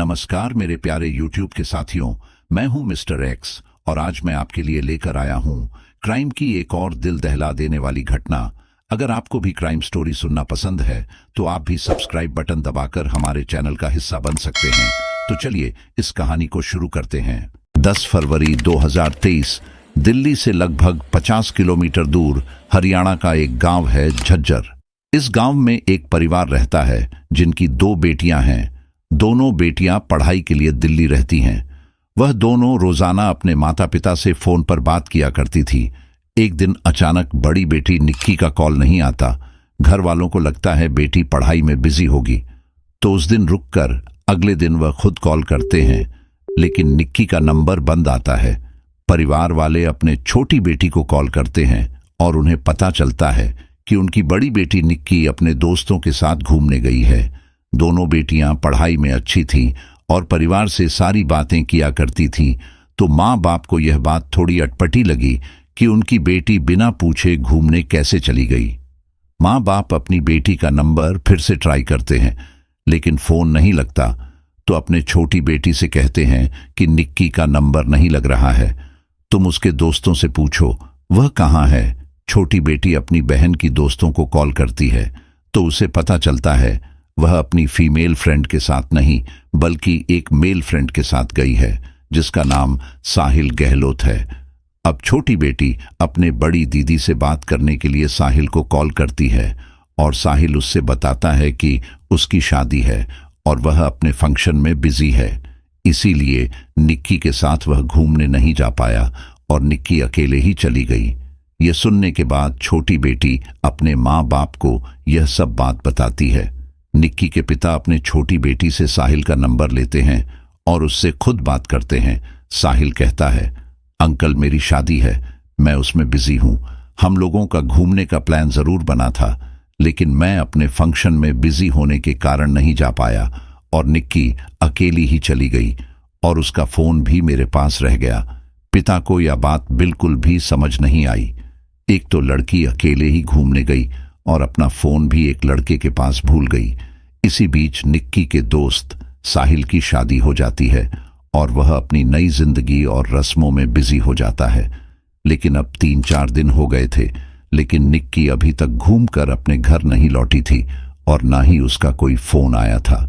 नमस्कार मेरे प्यारे YouTube के साथियों, मैं हूं मिस्टर एक्स और आज मैं आपके लिए लेकर आया हूं क्राइम की एक और दिल दहला देने वाली घटना। अगर आपको भी क्राइम स्टोरी सुनना पसंद है तो आप भी सब्सक्राइब बटन दबाकर हमारे चैनल का हिस्सा बन सकते हैं। तो चलिए इस कहानी को शुरू करते हैं। 10 फरवरी 2023 दिल्ली से लगभग 50 किलोमीटर दूर हरियाणा का एक गांव है झज्जर। इस गांव में एक परिवार रहता है जिनकी 2 बेटियां हैं। दोनों बेटियां पढ़ाई के लिए दिल्ली रहती हैं। वह दोनों रोजाना अपने माता पिता से फोन पर बात किया करती थी। एक दिन अचानक बड़ी बेटी निक्की का कॉल नहीं आता। घर वालों को लगता है बेटी पढ़ाई में बिजी होगी, तो उस दिन रुककर अगले दिन वह खुद कॉल करते हैं, लेकिन निक्की का नंबर बंद आता है। परिवार वाले अपने छोटी बेटी को कॉल करते हैं और उन्हें पता चलता है कि उनकी बड़ी बेटी निक्की अपने दोस्तों के साथ घूमने गई है। दोनों बेटियां पढ़ाई में अच्छी थीं और परिवार से सारी बातें किया करती थीं, तो माँ बाप को यह बात थोड़ी अटपटी लगी कि उनकी बेटी बिना पूछे घूमने कैसे चली गई। माँ बाप अपनी बेटी का नंबर फिर से ट्राई करते हैं, लेकिन फोन नहीं लगता, तो अपने छोटी बेटी से कहते हैं कि निक्की का नंबर नहीं लग रहा है, तुम उसके दोस्तों से पूछो वह कहाँ है। छोटी बेटी अपनी बहन की दोस्तों को कॉल करती है, तो उसे पता चलता है वह अपनी फीमेल फ्रेंड के साथ नहीं बल्कि एक मेल फ्रेंड के साथ गई है, जिसका नाम साहिल गहलोत है। अब छोटी बेटी अपने बड़ी दीदी से बात करने के लिए साहिल को कॉल करती है और साहिल उससे बताता है कि उसकी शादी है और वह अपने फंक्शन में बिजी है, इसीलिए निक्की के साथ वह घूमने नहीं जा पाया और निक्की अकेले ही चली गई। यह सुनने के बाद छोटी बेटी अपने माँ बाप को यह सब बात बताती है। निक्की के पिता अपने छोटी बेटी से साहिल का नंबर लेते हैं और उससे खुद बात करते हैं। साहिल कहता है, अंकल मेरी शादी है, मैं उसमें बिजी हूं। हम लोगों का घूमने का प्लान जरूर बना था, लेकिन मैं अपने फंक्शन में बिजी होने के कारण नहीं जा पाया और निक्की अकेली ही चली गई और उसका फोन भी मेरे पास रह गया। पिता को यह बात बिल्कुल भी समझ नहीं आई। एक तो लड़की अकेले ही घूमने गई और अपना फोन भी एक लड़के के पास भूल गई। इसी बीच निक्की के दोस्त साहिल की शादी हो जाती है और वह अपनी नई जिंदगी और रस्मों में बिजी हो जाता है। लेकिन अब 3-4 दिन हो गए थे, लेकिन निक्की अभी तक घूमकर अपने घर नहीं लौटी थी और ना ही उसका कोई फोन आया था।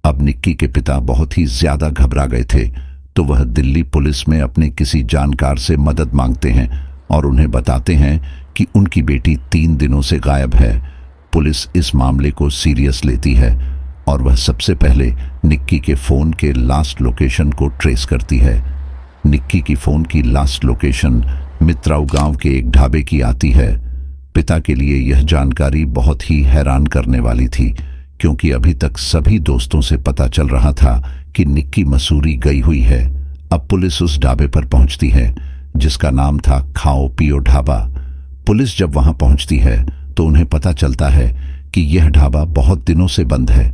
अब निक्की के पिता बहुत ही ज्यादा घबरा गए थे, तो वह दिल्ली पुलिस में अपने किसी जानकार से मदद मांगते हैं और उन्हें बताते हैं कि उनकी बेटी 3 दिनों से गायब है। पुलिस इस मामले को सीरियस लेती है और वह सबसे पहले निक्की के फोन के लास्ट लोकेशन को ट्रेस करती है। निक्की की फोन की लास्ट लोकेशन मित्राऊ गांव के एक ढाबे की आती है। पिता के लिए यह जानकारी बहुत ही हैरान करने वाली थी, क्योंकि अभी तक सभी दोस्तों से पता चल रहा था कि निक्की मसूरी गई हुई है। अब पुलिस उस ढाबे पर पहुंचती है जिसका नाम था खाओ पियो ढाबा। पुलिस जब वहां पहुंचती है तो उन्हें पता चलता है कि यह ढाबा बहुत दिनों से बंद है।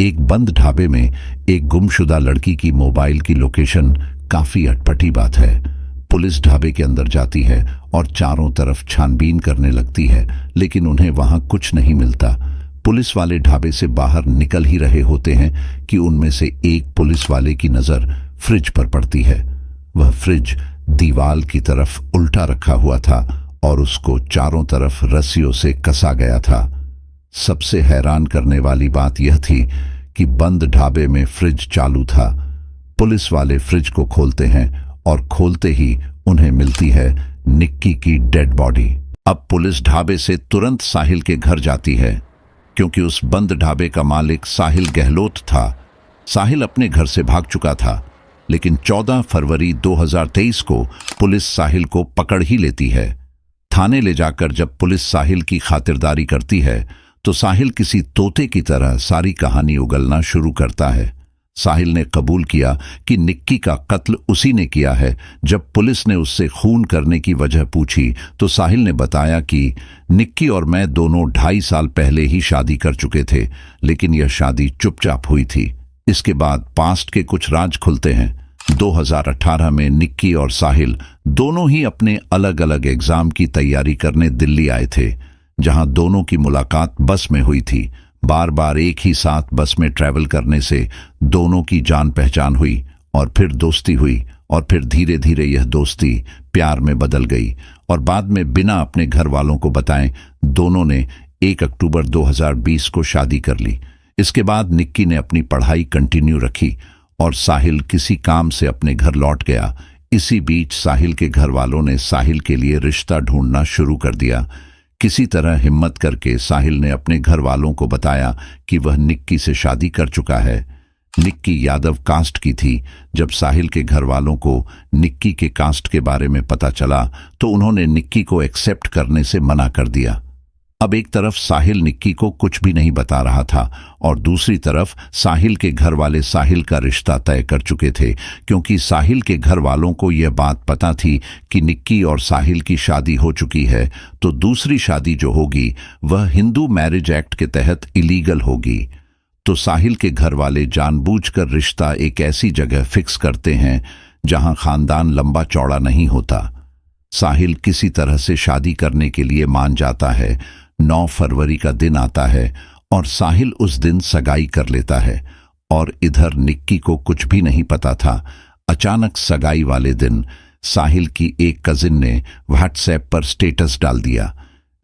एक बंद ढाबे में एक गुमशुदा लड़की की मोबाइल की लोकेशन काफी अटपटी बात है। पुलिस ढाबे के अंदर जाती है और चारों तरफ छानबीन करने लगती है, लेकिन उन्हें वहां कुछ नहीं मिलता। पुलिस वाले ढाबे से बाहर निकल ही रहे होते हैं कि उनमें से एक पुलिस वाले की नजर फ्रिज पर पड़ती है। वह फ्रिज दीवार की तरफ उल्टा रखा हुआ था और उसको चारों तरफ रस्सियों से कसा गया था। सबसे हैरान करने वाली बात यह थी कि बंद ढाबे में फ्रिज चालू था। पुलिस वाले फ्रिज को खोलते हैं और खोलते ही उन्हें मिलती है निक्की की डेड बॉडी। अब पुलिस ढाबे से तुरंत साहिल के घर जाती है, क्योंकि उस बंद ढाबे का मालिक साहिल गहलोत था। साहिल अपने घर से भाग चुका था, लेकिन 14 फरवरी 2023 को पुलिस साहिल को पकड़ ही लेती है। थाने ले जाकर जब पुलिस साहिल की खातिरदारी करती है तो साहिल किसी तोते की तरह सारी कहानी उगलना शुरू करता है। साहिल ने कबूल किया कि निक्की का कत्ल उसी ने किया है। जब पुलिस ने उससे खून करने की वजह पूछी तो साहिल ने बताया कि निक्की और मैं दोनों 2.5 साल पहले ही शादी कर चुके थे, लेकिन यह शादी चुपचाप हुई थी। इसके बाद पास्ट के कुछ राज खुलते हैं। 2018 में निक्की और साहिल दोनों ही अपने अलग अलग एग्जाम की तैयारी करने दिल्ली आए थे, जहां दोनों की मुलाकात बस में हुई थी। बार बार एक ही साथ बस में ट्रैवल करने से दोनों की जान पहचान हुई और फिर दोस्ती हुई और फिर धीरे धीरे यह दोस्ती प्यार में बदल गई और बाद में बिना अपने घर वालों को बताए दोनों ने 1 अक्टूबर 2020 को शादी कर ली। इसके बाद निक्की ने अपनी पढ़ाई कंटिन्यू रखी और साहिल किसी काम से अपने घर लौट गया। इसी बीच साहिल के घर वालों ने साहिल के लिए रिश्ता ढूंढना शुरू कर दिया। किसी तरह हिम्मत करके साहिल ने अपने घर वालों को बताया कि वह निक्की से शादी कर चुका है। निक्की यादव कास्ट की थी। जब साहिल के घर वालों को निक्की के कास्ट के बारे में पता चला तो उन्होंने निक्की को एक्सेप्ट करने से मना कर दिया। अब एक तरफ साहिल निक्की को कुछ भी नहीं बता रहा था और दूसरी तरफ साहिल के घर वाले साहिल का रिश्ता तय कर चुके थे, क्योंकि साहिल के घर वालों को यह बात पता थी कि निक्की और साहिल की शादी हो चुकी है, तो दूसरी शादी जो होगी वह हिंदू मैरिज एक्ट के तहत इलीगल होगी। तो साहिल के घर वाले जानबूझकर रिश्ता एक ऐसी जगह फिक्स करते हैं जहां खानदान लंबा चौड़ा नहीं होता। साहिल किसी तरह से शादी करने के लिए मान जाता है। 9 फरवरी का दिन आता है और साहिल उस दिन सगाई कर लेता है और इधर निक्की को कुछ भी नहीं पता था। अचानक सगाई वाले दिन साहिल की एक कजिन ने व्हाट्सएप पर स्टेटस डाल दिया।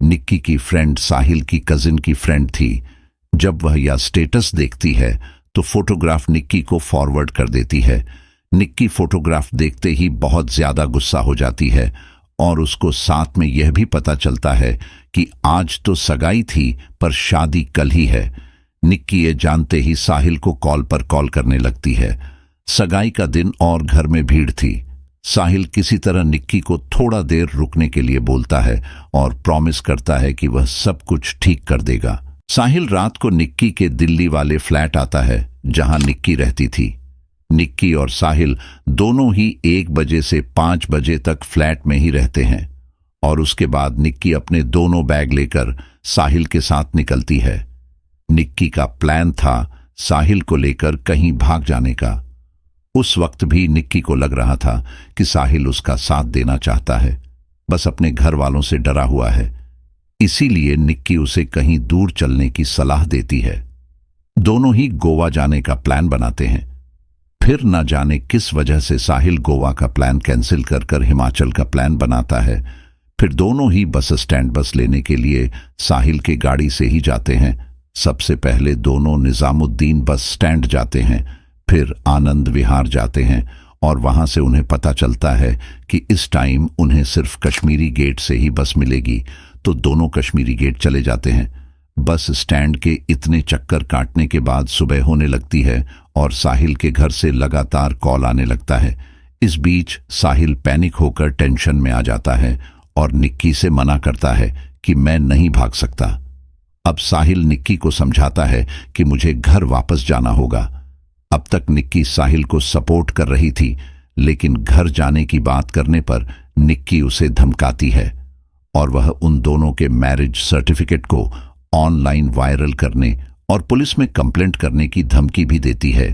निक्की की फ्रेंड साहिल की कजिन की फ्रेंड थी। जब वह यह स्टेटस देखती है तो फोटोग्राफ निक्की को फॉरवर्ड कर देती है। निक्की फोटोग्राफ देखते ही बहुत ज्यादा गुस्सा हो जाती है और उसको साथ में यह भी पता चलता है कि आज तो सगाई थी पर शादी कल ही है। निक्की ये जानते ही साहिल को कॉल पर कॉल करने लगती है। सगाई का दिन और घर में भीड़ थी। साहिल किसी तरह निक्की को थोड़ा देर रुकने के लिए बोलता है और प्रॉमिस करता है कि वह सब कुछ ठीक कर देगा। साहिल रात को निक्की के दिल्ली वाले फ्लैट आता है जहां निक्की रहती थी। निक्की और साहिल दोनों ही 1 बजे से 5 बजे तक फ्लैट में ही रहते हैं और उसके बाद निक्की अपने दोनों बैग लेकर साहिल के साथ निकलती है। निक्की का प्लान था साहिल को लेकर कहीं भाग जाने का। उस वक्त भी निक्की को लग रहा था कि साहिल उसका साथ देना चाहता है, बस अपने घर वालों से डरा हुआ है। इसीलिए निक्की उसे कहीं दूर चलने की सलाह देती है। दोनों ही गोवा जाने का प्लान बनाते हैं। फिर न जाने किस वजह से साहिल गोवा का प्लान कैंसिल कर हिमाचल का प्लान बनाता है। फिर दोनों ही बस स्टैंड बस लेने के लिए साहिल के गाड़ी से ही जाते हैं। सबसे पहले दोनों निजामुद्दीन बस स्टैंड जाते हैं, फिर आनंद विहार जाते हैं और वहां से उन्हें पता चलता है कि इस टाइम उन्हें सिर्फ कश्मीरी गेट से ही बस मिलेगी, तो दोनों कश्मीरी गेट चले जाते हैं। बस स्टैंड के इतने चक्कर काटने के बाद सुबह होने लगती है और साहिल के घर से लगातार कॉल आने लगता है। इस बीच साहिल पैनिक होकर टेंशन में आ जाता है और निक्की से मना करता है कि मैं नहीं भाग सकता। अब साहिल निक्की को समझाता है कि मुझे घर वापस जाना होगा। अब तक निक्की साहिल को सपोर्ट कर रही थी, लेकिन घर जाने की बात करने पर निक्की उसे धमकाती है और वह उन दोनों के मैरिज सर्टिफिकेट को ऑनलाइन वायरल करने और पुलिस में कंप्लेंट करने की धमकी भी देती है।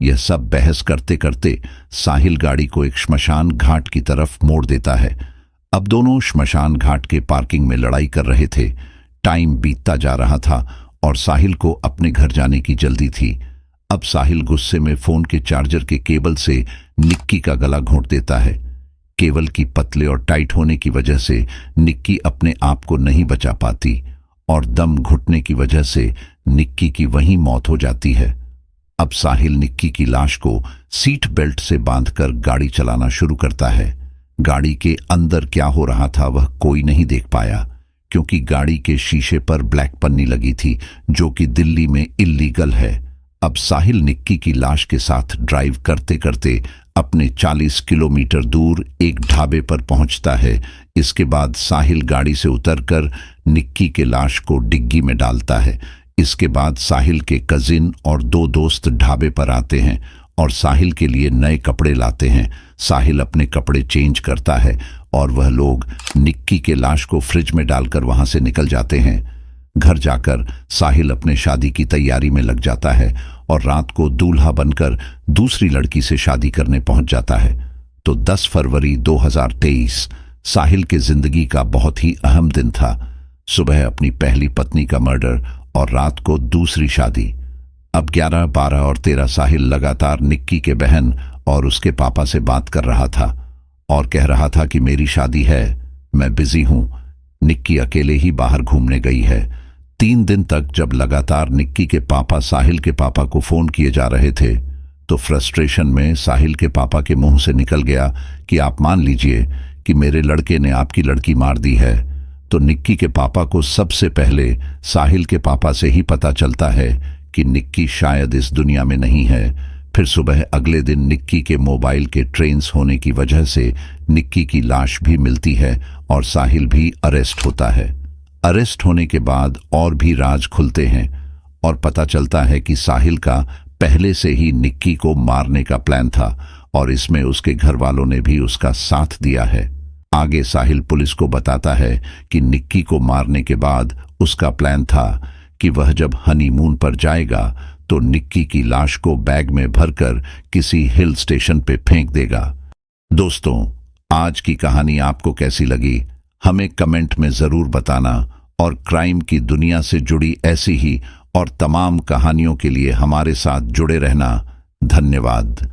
यह सब बहस करते करते साहिल गाड़ी को एक श्मशान घाट की तरफ मोड़ देता है। अब दोनों श्मशान घाट के पार्किंग में लड़ाई कर रहे थे। टाइम बीतता जा रहा था और साहिल को अपने घर जाने की जल्दी थी। अब साहिल गुस्से में फोन के चार्जर के केबल से निक्की का गला घोंट देता है। केबल की पतले और टाइट होने की वजह से निक्की अपने आप को नहीं बचा पाती और दम घुटने की वजह से निक्की की वहीं मौत हो जाती है। अब साहिल निक्की की लाश को सीट बेल्ट से बांधकर गाड़ी चलाना शुरू करता है। गाड़ी के अंदर क्या हो रहा था वह कोई नहीं देख पाया, क्योंकि गाड़ी के शीशे पर ब्लैक पन्नी लगी थी, जो कि दिल्ली में इल्लीगल है। अब साहिल निक्की की लाश के साथ ड्राइव करते करते अपने 40 किलोमीटर दूर एक ढाबे पर पहुंचता है। इसके बाद साहिल गाड़ी से उतरकर निक्की के लाश को डिग्गी में डालता है। इसके बाद साहिल के कजिन और 2 दोस्त ढाबे पर आते हैं और साहिल के लिए नए कपड़े लाते हैं। साहिल अपने कपड़े चेंज करता है और वह लोग निक्की के लाश को फ्रिज में डालकर वहां से निकल जाते हैं। घर जाकर साहिल अपने शादी की तैयारी में लग जाता है और रात को दूल्हा बनकर दूसरी लड़की से शादी करने पहुंच जाता है। तो 10 फरवरी 2023 साहिल के जिंदगी का बहुत ही अहम दिन था। सुबह अपनी पहली पत्नी का मर्डर और रात को दूसरी शादी। अब 11, 12 और 13 साहिल लगातार निक्की के बहन और उसके पापा से बात कर रहा था और कह रहा था कि मेरी शादी है, मैं बिजी हूं। निक्की अकेले ही बाहर घूमने गई है। 3 दिन तक जब लगातार निक्की के पापा साहिल के पापा को फोन किए जा रहे थे तो फ्रस्ट्रेशन में साहिल के पापा के मुंह से निकल गया कि आप मान लीजिए कि मेरे लड़के ने आपकी लड़की मार दी है। तो निक्की के पापा को सबसे पहले साहिल के पापा से ही पता चलता है कि निक्की शायद इस दुनिया में नहीं है। फिर सुबह अगले दिन निक्की के मोबाइल के ट्रेन्स होने की वजह से निक्की की लाश भी मिलती है और साहिल भी अरेस्ट होता है। अरेस्ट होने के बाद और भी राज खुलते हैं और पता चलता है कि साहिल का पहले से ही निक्की को मारने का प्लान था और इसमें उसके घर वालों ने भी उसका साथ दिया है। आगे साहिल पुलिस को बताता है कि निक्की को मारने के बाद उसका प्लान था कि वह जब हनीमून पर जाएगा तो निक्की की लाश को बैग में भरकर किसी हिल स्टेशन पे फेंक देगा। दोस्तों, आज की कहानी आपको कैसी लगी हमें कमेंट में जरूर बताना और क्राइम की दुनिया से जुड़ी ऐसी ही और तमाम कहानियों के लिए हमारे साथ जुड़े रहना। धन्यवाद।